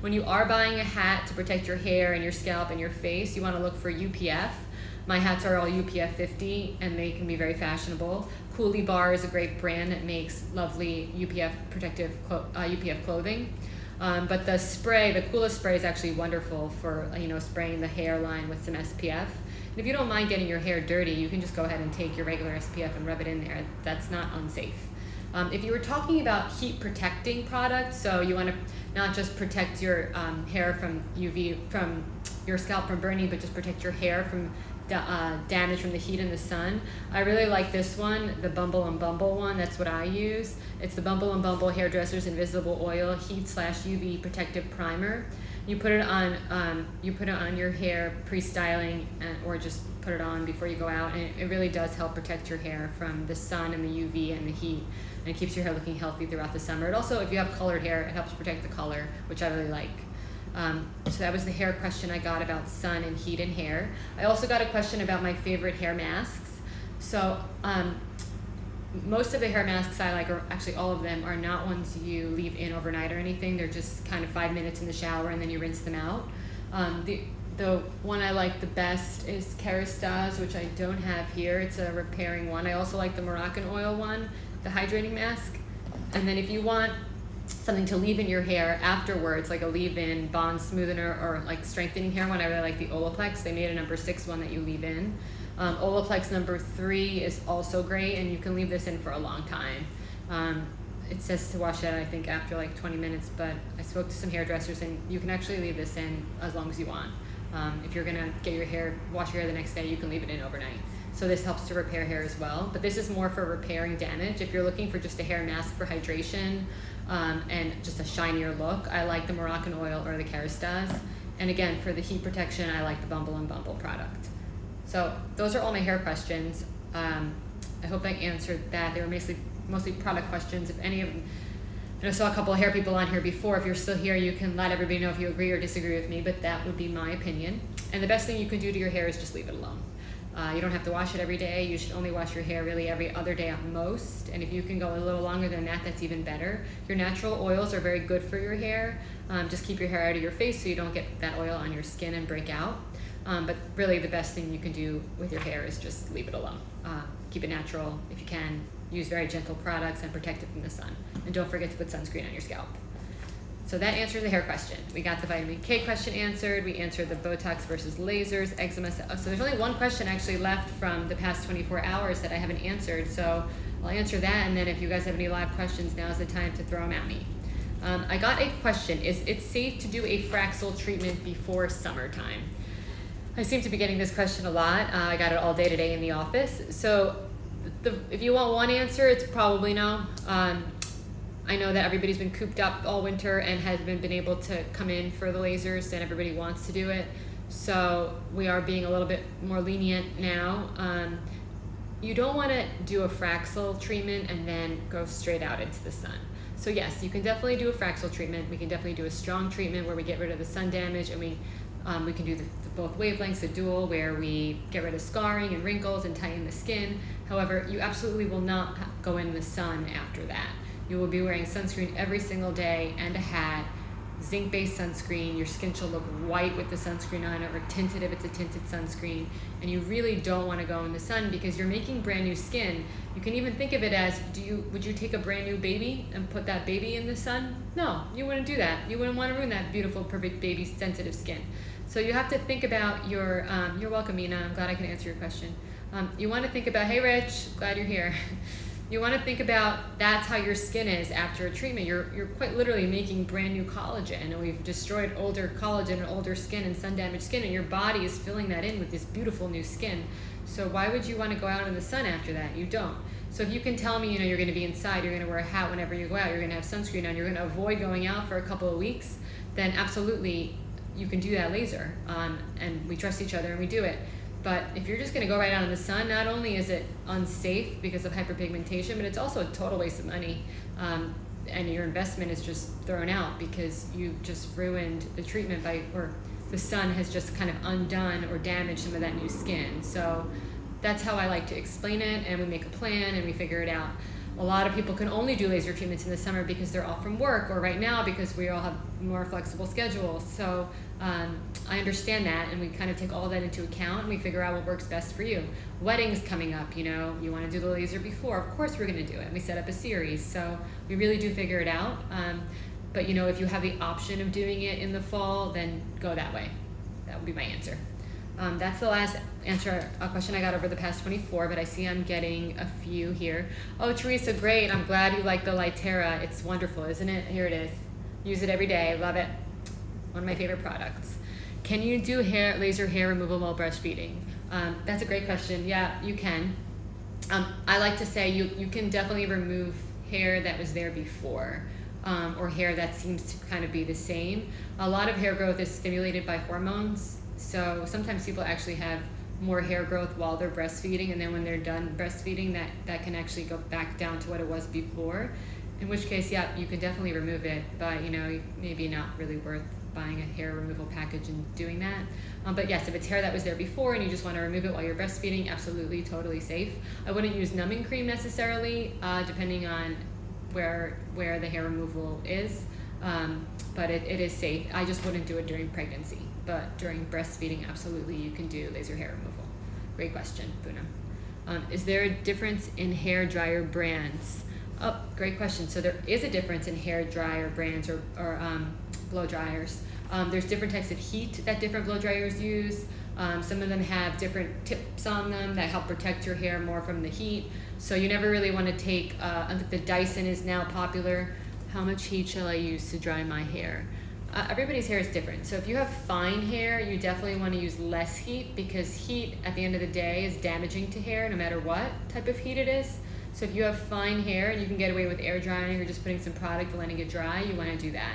When you are buying a hat to protect your hair and your scalp and your face, you want to look for UPF. My hats are all UPF 50 and they can be very fashionable. Coolie Bar is a great brand that makes lovely UPF protective UPF clothing. But the spray, the Kula spray, is actually wonderful for spraying the hairline with some SPF. And if you don't mind getting your hair dirty, you can just go ahead and take your regular SPF and rub it in there. That's not unsafe. If you were talking about heat protecting products, so you want to not just protect your hair from UV, from your scalp from burning, but just protect your hair from damage from the heat and the sun. I really like this one, the Bumble and Bumble one. That's what I use. It's the Bumble and Bumble Hairdresser's Invisible Oil Heat/UV Protective Primer. You put it on your hair pre-styling, or just put it on before you go out, and it really does help protect your hair from the sun and the UV and the heat, and it keeps your hair looking healthy throughout the summer. It also, if you have colored hair, it helps protect the color, which I really like. So that was the hair question I got about sun and heat and hair. I also got a question about my favorite hair masks. So most of the hair masks I like, or actually all of them, are not ones you leave in overnight or anything. They're just kind of 5 minutes in the shower and then you rinse them out. The one I like the best is Kerastase, which I don't have here. It's a repairing one. I also like the Moroccan oil one, the hydrating mask. And then if you want something to leave in your hair afterwards, like a leave-in bond smoother or like strengthening hair one, I really like the Olaplex. They made a number 6 one that you leave in. Olaplex number 3 is also great, and you can leave this in for a long time. It says to wash it, I think, after like 20 minutes, but I spoke to some hairdressers and you can actually leave this in as long as you want. If you're gonna wash your hair the next day, you can leave it in overnight. So this helps to repair hair as well, but this is more for repairing damage. If you're looking for just a hair mask for hydration and just a shinier look, I like the Moroccan oil or the Kerastase. And again, for the heat protection, I like the Bumble and Bumble product. So those are all my hair questions. I hope I answered that. They were mostly product questions. If any of them, I saw a couple of hair people on here before. If you're still here, you can let everybody know if you agree or disagree with me, but that would be my opinion. And the best thing you can do to your hair is just leave it alone. You don't have to wash it every day. You should only wash your hair really every other day at most. And if you can go a little longer than that, that's even better. Your natural oils are very good for your hair. Just keep your hair out of your face so you don't get that oil on your skin and break out. But really the best thing you can do with your hair is just leave it alone. Keep it natural if you can. Use very gentle products and protect it from the sun. And don't forget to put sunscreen on your scalp. So that answers the hair question. We got the vitamin K question answered. We answered the Botox versus lasers, eczema. So there's only one question actually left from the past 24 hours that I haven't answered. So I'll answer that, and then if you guys have any live questions, now's the time to throw them at me. I got a question. Is it safe to do a Fraxel treatment before summertime? I seem to be getting this question a lot. I got it all day today in the office. So if you want one answer, it's probably no. I know that everybody's been cooped up all winter and hasn't been able to come in for the lasers, and everybody wants to do it. So we are being a little bit more lenient now. You don't want to do a Fraxel treatment and then go straight out into the sun. So yes, you can definitely do a Fraxel treatment. We can definitely do a strong treatment where we get rid of the sun damage, and we can do both wavelengths, the dual, where we get rid of scarring and wrinkles and tighten the skin. However, you absolutely will not go in the sun after that. You will be wearing sunscreen every single day and a hat, zinc-based sunscreen. Your skin should look white with the sunscreen on it, or tinted if it's a tinted sunscreen. And you really don't want to go in the sun because you're making brand new skin. You can even think of it as, would you take a brand new baby and put that baby in the sun? No, you wouldn't do that. You wouldn't want to ruin that beautiful, perfect baby sensitive skin. So you have to think about you're welcome, Mina. I'm glad I can answer your question. You want to think about, hey Rich, glad you're here. You want to think about that's how your skin is after a treatment. You're quite literally making brand new collagen, and we've destroyed older collagen and older skin and sun damaged skin, and your body is filling that in with this beautiful new skin. So why would you want to go out in the sun after that? You don't. So if you can tell me, you're going to be inside, you're going to wear a hat whenever you go out, you're going to have sunscreen on, you're going to avoid going out for a couple of weeks, then absolutely you can do that laser. And we trust each other and we do it. But if you're just going to go right out in the sun, not only is it unsafe because of hyperpigmentation, but it's also a total waste of money. And your investment is just thrown out because you've just ruined the treatment or the sun has just kind of undone or damaged some of that new skin. So that's how I like to explain it, and we make a plan and we figure it out. A lot of people can only do laser treatments in the summer because they're off from work, or right now because we all have more flexible schedules. So I understand that, and we kind of take all that into account and we figure out what works best for you. Weddings coming up, you want to do the laser before, of course we're going to do it. And we set up a series, so we really do figure it out. But if you have the option of doing it in the fall, then go that way. That would be my answer. That's the last question I got over the past 24, but I see I'm getting a few here. Oh, Teresa, great. I'm glad you like the Litera. It's wonderful, isn't it? Here it is. Use it every day. Love it. One of my favorite products. Can you do laser hair removal while breastfeeding? That's a great question. Yeah, you can. I like to say you can definitely remove hair that was there before, or hair that seems to kind of be the same. A lot of hair growth is stimulated by hormones. So sometimes people actually have more hair growth while they're breastfeeding, and then when they're done breastfeeding, that can actually go back down to what it was before. In which case, yeah, you can definitely remove it, but maybe not really worth buying a hair removal package and doing that. But yes, if it's hair that was there before and you just want to remove it while you're breastfeeding, absolutely, totally safe. I wouldn't use numbing cream necessarily, depending on where the hair removal is, but it is safe. I just wouldn't do it during pregnancy, but during breastfeeding, absolutely, you can do laser hair removal. Great question, Poonam. Is there a difference in hair dryer brands? Oh, great question. So there is a difference in hair dryer brands or blow dryers. There's different types of heat that different blow dryers use. Some of them have different tips on them that help protect your hair more from the heat. So you never really want to take, the Dyson is now popular. How much heat shall I use to dry my hair? Everybody's hair is different. So if you have fine hair, you definitely want to use less heat, because heat at the end of the day is damaging to hair no matter what type of heat it is. So if you have fine hair and you can get away with air drying or just putting some product and letting it dry, you want to do that.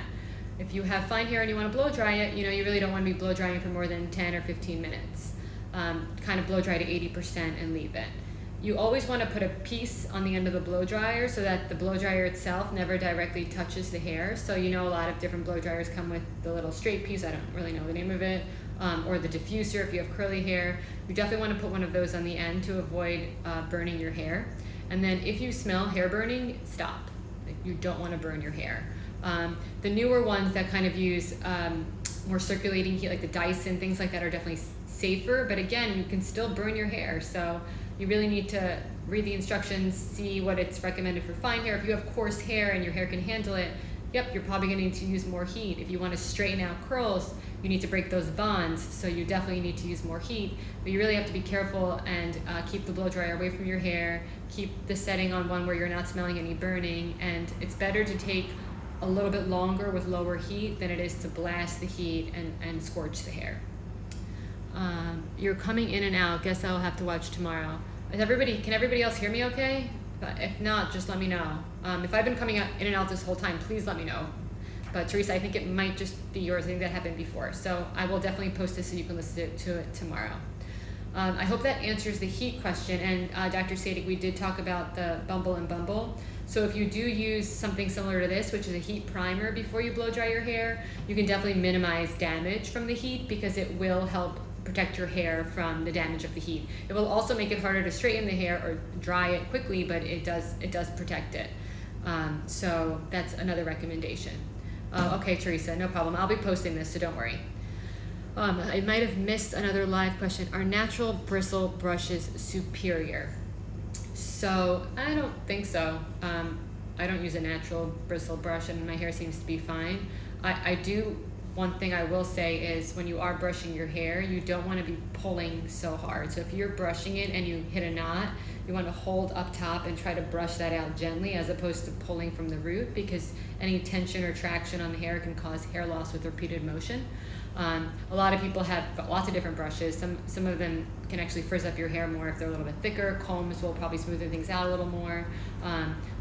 If you have fine hair and you want to blow dry it, you really don't want to be blow drying for more than 10 or 15 minutes. Kind of blow dry to 80% and leave it. You always want to put a piece on the end of the blow dryer so that the blow dryer itself never directly touches the hair. So a lot of different blow dryers come with the little straight piece, I don't really know the name of it, or the diffuser if you have curly hair. You definitely want to put one of those on the end to avoid burning your hair. And then if you smell hair burning, stop. You don't want to burn your hair. The newer ones that kind of use more circulating heat, like the Dyson, things like that, are definitely safer, but again, you can still burn your hair. So you really need to read the instructions, see what it's recommended for fine hair. If you have coarse hair and your hair can handle it, yep, you're probably going to need to use more heat. If you want to straighten out curls, you need to break those bonds, so you definitely need to use more heat. But you really have to be careful and keep the blow dryer away from your hair, keep the setting on one where you're not smelling any burning, and it's better to take a little bit longer with lower heat than it is to blast the heat and scorch the hair. You're coming in and out. Guess I'll have to watch tomorrow. Can everybody else hear me okay? If not, just let me know. If I've been coming in and out this whole time, please let me know. But Teresa, I think it might just be yours. I think that happened before. So I will definitely post this so you can listen to it tomorrow. I hope that answers the heat question. And Dr. Sadik, we did talk about the Bumble and Bumble. So if you do use something similar to this, which is a heat primer before you blow dry your hair, you can definitely minimize damage from the heat, because it will help protect your hair from the damage of the heat. It will also make it harder to straighten the hair or dry it quickly, but it does protect it. So that's another recommendation. Okay, Teresa, no problem. I'll be posting this, so don't worry. I might have missed another live question. Are natural bristle brushes superior? So I don't think so. I don't use a natural bristle brush, and my hair seems to be fine. One thing I will say is, when you are brushing your hair, you don't want to be pulling so hard. So if you're brushing it and you hit a knot, you want to hold up top and try to brush that out gently, as opposed to pulling from the root, because any tension or traction on the hair can cause hair loss with repeated motion. A lot of people have lots of different brushes. Some of them can actually frizz up your hair more if they're a little bit thicker. Combs will probably smoothen things out a little more.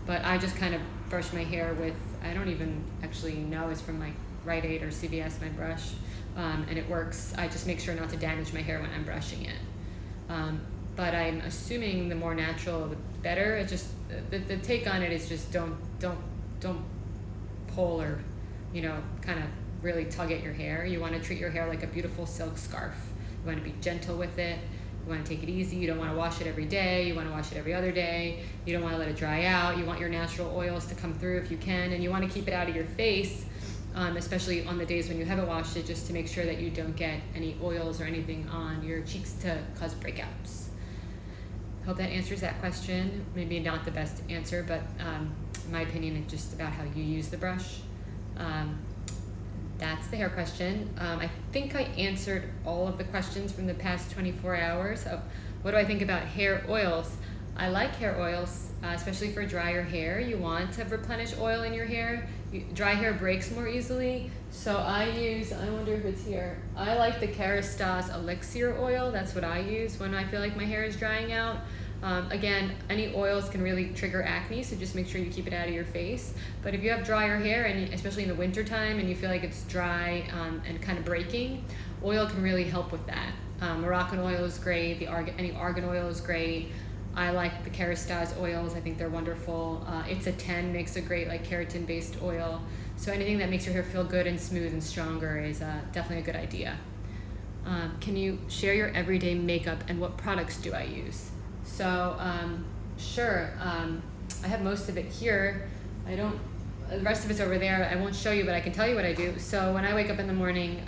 But I just kind of brush my hair with, I don't even actually know, it's from my Rite Aid or CVS, my brush, and it works. I just make sure not to damage my hair when I'm brushing it. But I'm assuming the more natural, the better. It just the take on it is just don't pull or, kind of really tug at your hair. You want to treat your hair like a beautiful silk scarf. You want to be gentle with it. You want to take it easy. You don't want to wash it every day. You want to wash it every other day. You don't want to let it dry out. You want your natural oils to come through if you can, and you want to keep it out of your face, especially on the days when you haven't washed it, just to make sure that you don't get any oils or anything on your cheeks to cause breakouts. Hope that answers that question. Maybe not the best answer, but in my opinion, it's just about how you use the brush. That's the hair question. I think I answered all of the questions from the past 24 hours of what do I think about hair oils. I like hair oils, especially for drier hair. You want to replenish oil in your hair. Dry hair breaks more easily. So I wonder if it's here. I like the Kerastase Elixir oil. That's what I use when I feel like my hair is drying out. Again, any oils can really trigger acne, so just make sure you keep it out of your face. But if you have drier hair, and especially in the winter time, and you feel like it's dry and kind of breaking, oil can really help with that. Moroccan oil is great. Any argan oil is great. I like the Kerastase oils. I think they're wonderful. It's a 10 makes a great keratin-based oil. So anything that makes your hair feel good and smooth and stronger is definitely a good idea. Can you share your everyday makeup and what products do I use? So, sure. I have most of it here. The rest of it's over there. I won't show you, but I can tell you what I do. So when I wake up in the morning,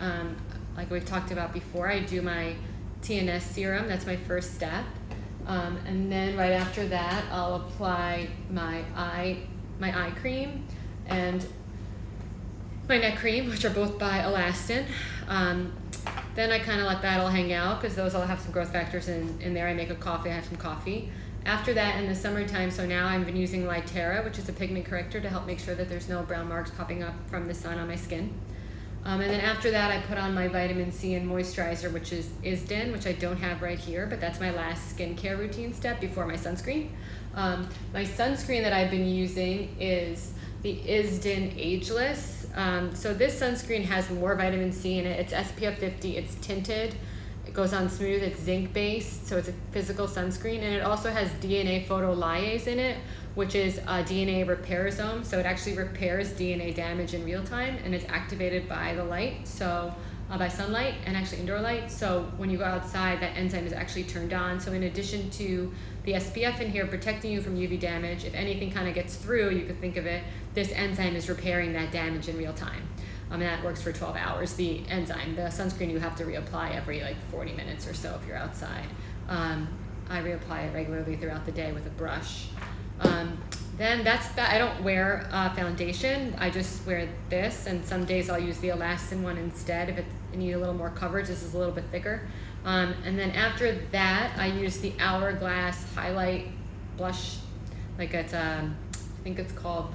like we've talked about before, I do my TNS serum. That's my first step. And then right after that, I'll apply my eye cream and my neck cream, which are both by Alastin. Then I kind of let that all hang out because those all have some growth factors in there. I make a coffee, I have some coffee. After that, in the summertime, so now I've been using Lytera, which is a pigment corrector to help make sure that there's no brown marks popping up from the sun on my skin. And then after that, I put on my vitamin C and moisturizer, which is Isden, which I don't have right here, but that's my last skincare routine step before my sunscreen. My sunscreen that I've been using is the Isden Ageless. So this sunscreen has more vitamin C in it. It's SPF 50, it's tinted, it goes on smooth, it's zinc based, so it's a physical sunscreen, and it also has DNA photolyase in it, which is a DNA repairosome, so it actually repairs DNA damage in real time, and it's activated by the light, so by sunlight and actually indoor light. So when you go outside, that enzyme is actually turned on. So in addition to the SPF in here protecting you from UV damage, if anything kind of gets through, you could think of it, this enzyme is repairing that damage in real time. And that works for 12 hours. The enzyme, the sunscreen, you have to reapply every 40 minutes or so if you're outside. I reapply it regularly throughout the day with a brush. Then that's that. I don't wear foundation. I just wear this, and some days I'll use the Alastin one instead if I need a little more coverage. This is a little bit thicker. And then after that, I use the Hourglass Highlight Blush. I think it's called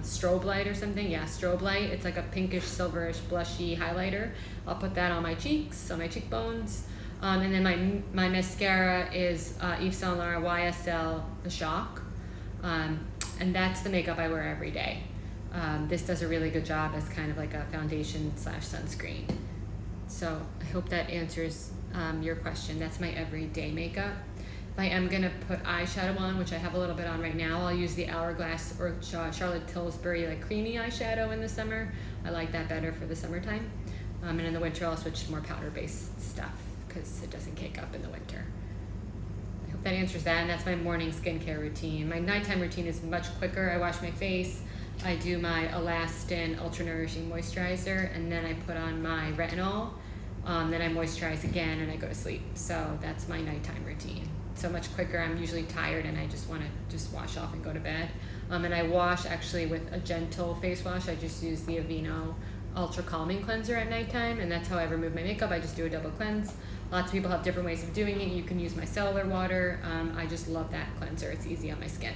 Strobe Light or something. Yeah, Strobe Light. It's like a pinkish, silverish, blushy highlighter. I'll put that on my cheeks, on my cheekbones. And then my mascara is Yves Saint Laurent YSL The Shock. And that's the makeup I wear every day. This does a really good job as kind of like a foundation / sunscreen. So I hope that answers your question. That's my everyday makeup. If I am gonna put eyeshadow on, which I have a little bit on right now, I'll use the Hourglass or Charlotte Tilbury creamy eyeshadow in the summer. I like that better for the summertime. And in the winter, I'll switch to more powder-based stuff because it doesn't cake up in the winter. I hope that answers that, and that's my morning skincare routine. My nighttime routine is much quicker. I wash my face, I do my Alastin Ultra Nourishing Moisturizer, and then I put on my retinol, then I moisturize again, and I go to sleep. So that's my nighttime routine. So much quicker. I'm usually tired, and I just want to wash off and go to bed. And I wash actually with a gentle face wash. I just use the Aveeno Ultra Calming Cleanser at nighttime, and that's how I remove my makeup. I just do a double cleanse. Lots of people have different ways of doing it. You can use micellar water. I just love that cleanser. It's easy on my skin.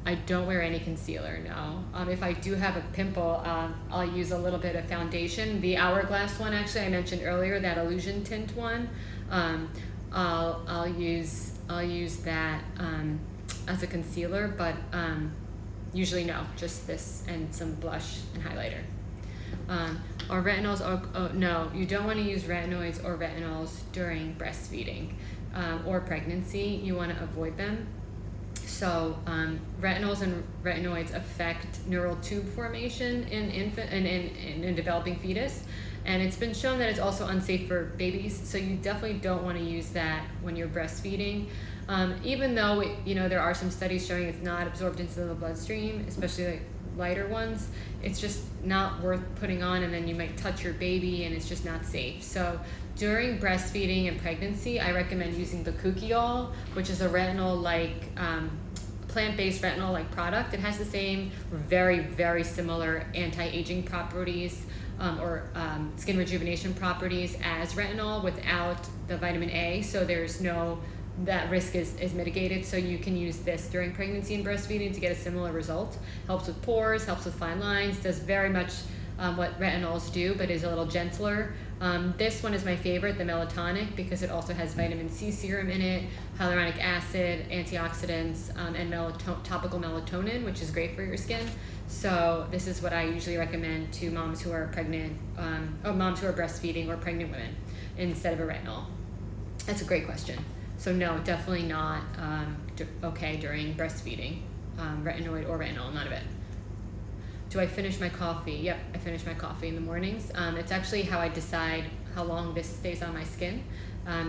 I don't wear any concealer, no. If I do have a pimple, I'll use a little bit of foundation. The Hourglass one, actually, I mentioned earlier, that Illusion Tint one. I'll use that as a concealer, but usually no, just this and some blush and highlighter. Or retinols, no, you don't want to use retinoids or retinols during breastfeeding or pregnancy. You want to avoid them. So retinols and retinoids affect neural tube formation in infant and in developing fetus, and it's been shown that it's also unsafe for babies. So you definitely don't want to use that when you're breastfeeding. Even though there are some studies showing it's not absorbed into the bloodstream, especially like lighter ones, it's just not worth putting on, and then you might touch your baby and it's just not safe. So during breastfeeding and pregnancy, I recommend using the Kukiol, which is a retinol-like, plant-based retinol-like product. It has the same very, very similar anti-aging properties or skin rejuvenation properties as retinol without the vitamin A, so that risk is mitigated. So you can use this during pregnancy and breastfeeding to get a similar result. Helps with pores, helps with fine lines, does very much what retinols do, but is a little gentler. This one is my favorite, the Melatonin, because it also has vitamin C serum in it, hyaluronic acid, antioxidants, and topical melatonin, which is great for your skin. So this is what I usually recommend to moms who are pregnant, or moms who are breastfeeding or pregnant women instead of a retinol. That's a great question. So no, definitely not okay during breastfeeding, retinoid or retinol, none of it. Do I finish my coffee? Yep, I finish my coffee in the mornings. It's actually how I decide how long this stays on my skin,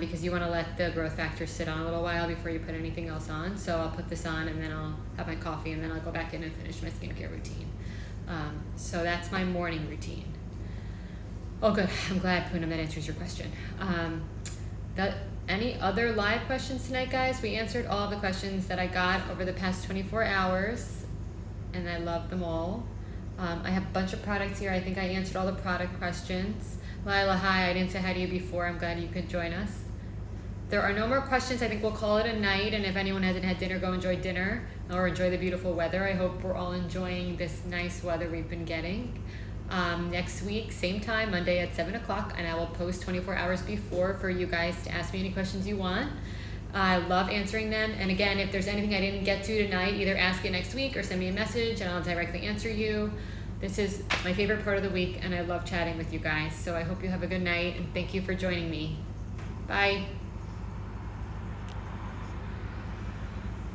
because you want to let the growth factor sit on a little while before you put anything else on. So I'll put this on and then I'll have my coffee and then I'll go back in and finish my skincare routine. So that's my morning routine. Oh good, I'm glad, Poonam, that answers your question. Any other live questions tonight, guys? We answered all the questions that I got over the past 24 hours, and I love them all. I have a bunch of products here. I think I answered all the product questions. Lila, hi, I didn't say hi to you before. I'm glad you could join us. There are no more questions. I think we'll call it a night, and if anyone hasn't had dinner, go enjoy dinner or enjoy the beautiful weather. I hope we're all enjoying this nice weather we've been getting. Next week, same time, Monday at 7 o'clock, and I will post 24 hours before for you guys to ask me any questions you want. I love answering them, and again, if there's anything I didn't get to tonight, either ask it next week or send me a message and I'll directly answer you. This is my favorite part of the week, and I love chatting with you guys, so I hope you have a good night, and thank you for joining me. Bye.